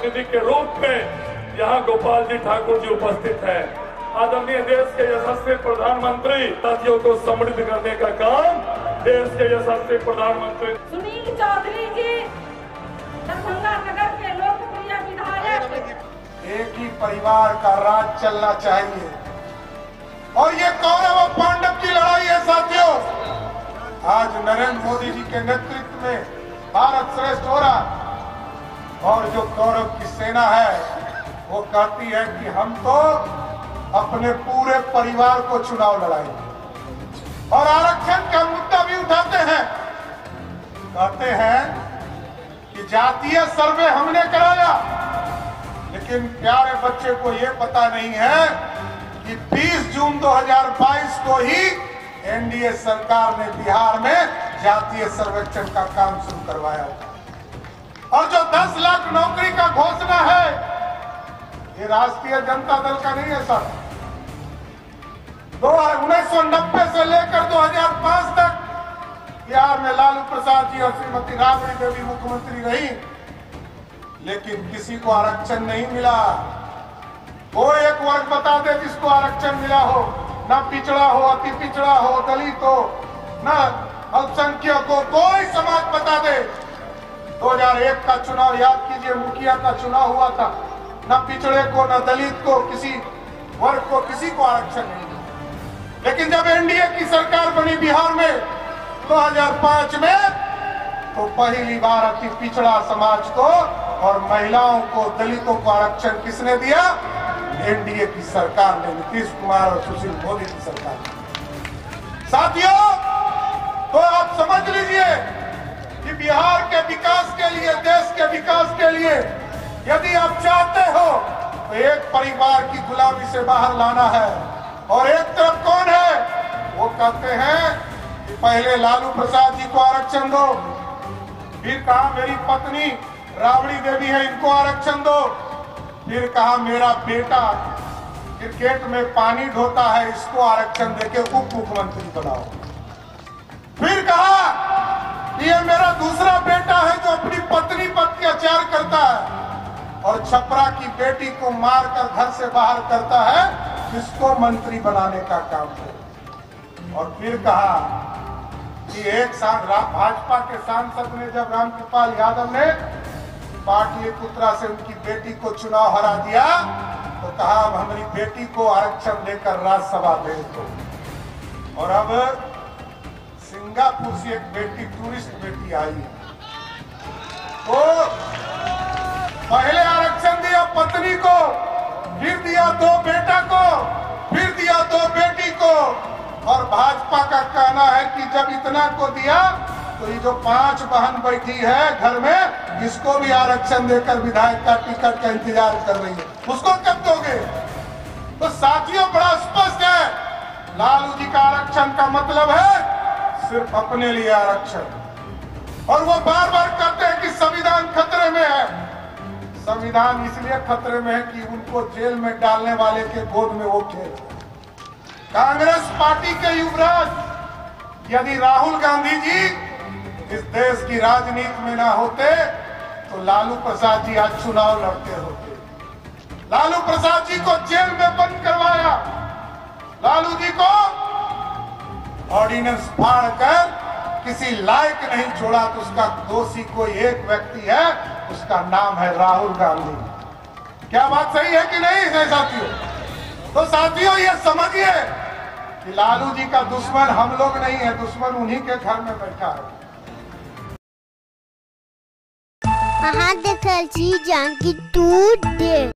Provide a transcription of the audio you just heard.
प्रतिनिधि के रूप में यहाँ गोपाल जी ठाकुर जी उपस्थित है। आदरणीय देश के यशस्वी प्रधानमंत्री साथियों को सम्मिलित करने का काम देश के यशस्वी प्रधानमंत्री सुनील चौधरी जी, दरभंगा नगर के लोकप्रिय विधायक। एक ही परिवार का राज चलना चाहिए और ये कौरव और पांडव की लड़ाई है साथियों। आज नरेंद्र मोदी जी के नेतृत्व में भारत श्रेष्ठ हो रहा और जो कौरव की सेना है वो कहती है कि हम तो अपने पूरे परिवार को चुनाव लड़ाएंगे और आरक्षण का मुद्दा भी उठाते हैं। कहते हैं कि जातीय सर्वे हमने कराया, लेकिन प्यारे बच्चे को ये पता नहीं है कि 20 जून 2022 को ही एनडीए सरकार ने बिहार में जातीय सर्वेक्षण का काम शुरू करवाया और जो 10 लाख नौकरी का घोषणा है ये राष्ट्रीय जनता दल का नहीं है सर। 1990 से लेकर 2005 तक बिहार में लालू प्रसाद जी और श्रीमती राबड़ी देवी मुख्यमंत्री रही, लेकिन किसी को आरक्षण नहीं मिला। वो एक वर्ग बता दे जिसको आरक्षण मिला हो, ना पिछड़ा हो, अति पिछड़ा हो, दलित हो, ना अल्पसंख्यक हो, कोई समाज बता दे। 2001 का चुनाव याद कीजिए, मुखिया का चुनाव हुआ था, ना पिछड़े को, ना दलित को, किसी वर्ग को, किसी को आरक्षण नहीं मिला। लेकिन जब एनडीए की सरकार बनी बिहार में 2005 में, तो पहली बार अति पिछड़ा समाज को और महिलाओं को, दलितों को आरक्षण किसने दिया? एनडीए की सरकार ने, नीतीश कुमार और सुशील मोदी की सरकार ने। साथियों, तो आप समझ लीजिए कि बिहार के विकास के लिए, देश के विकास के लिए यदि आप चाहते हो तो एक परिवार की गुलामी से बाहर लाना है। और एक तरफ कौन है? वो कहते हैं कि पहले लालू प्रसाद जी को आरक्षण दो, फिर कहा मेरी पत्नी राबड़ी देवी है, इनको आरक्षण दो, फिर कहा मेरा बेटा क्रिकेट में पानी ढोता है, इसको आरक्षण देके उप मुख्यमंत्री बनाओ। फिर कहा ये मेरा दूसरा बेटा है जो अपनी पत्नी पर अत्याचार करता है और छपरा की बेटी को मारकर घर से बाहर करता है, इसको मंत्री बनाने का काम करो। और फिर कहा कि एक भाजपा के सांसद ने, जब रामकृपाल यादव ने पाटलिपुत्रा से उनकी बेटी को चुनाव हरा दिया, तो कहा अब हमारी बेटी को आरक्षण देकर राज्यसभा भेज दो। और अब सिंगापुर से एक बेटी, टूरिस्ट बेटी आई है, तो पहले आरक्षण दिया पत्नी को, फिर दिया 2 बेटा को, फिर दिया 2 बेटी को। और भाजपा का कहना है कि जब इतना को दिया तो ये जो 5 बहन बैठी है घर में, इसको भी आरक्षण देकर विधायक का टिकट का इंतजार कर रही है, उसको कब दोगे? तो साथियों, बड़ा स्पष्ट है, लालू जी का आरक्षण का मतलब है सिर्फ अपने लिए आरक्षण। और वो बार बार कहते हैं कि संविधान खतरे में है। संविधान इसलिए खतरे में है कि उनको जेल में डालने वाले के गोद में वो खेल। कांग्रेस पार्टी के युवराज यदि राहुल गांधी जी इस देश की राजनीति में ना होते तो लालू प्रसाद जी आज चुनाव लड़ते होते। लालू प्रसाद जी को जेल में बंद करवाया, लालू जी को ऑर्डिनेंस फाड़ कर किसी लायक नहीं छोड़ा, तो उसका दोषी कोई एक व्यक्ति है, उसका नाम है राहुल गांधी। क्या बात सही है कि नहीं है साथियों? तो साथियों, ये समझिए कि लालू जी का दुश्मन हम लोग नहीं है, दुश्मन उन्हीं के घर में बैठा है। देखल छी जानकी टू डे।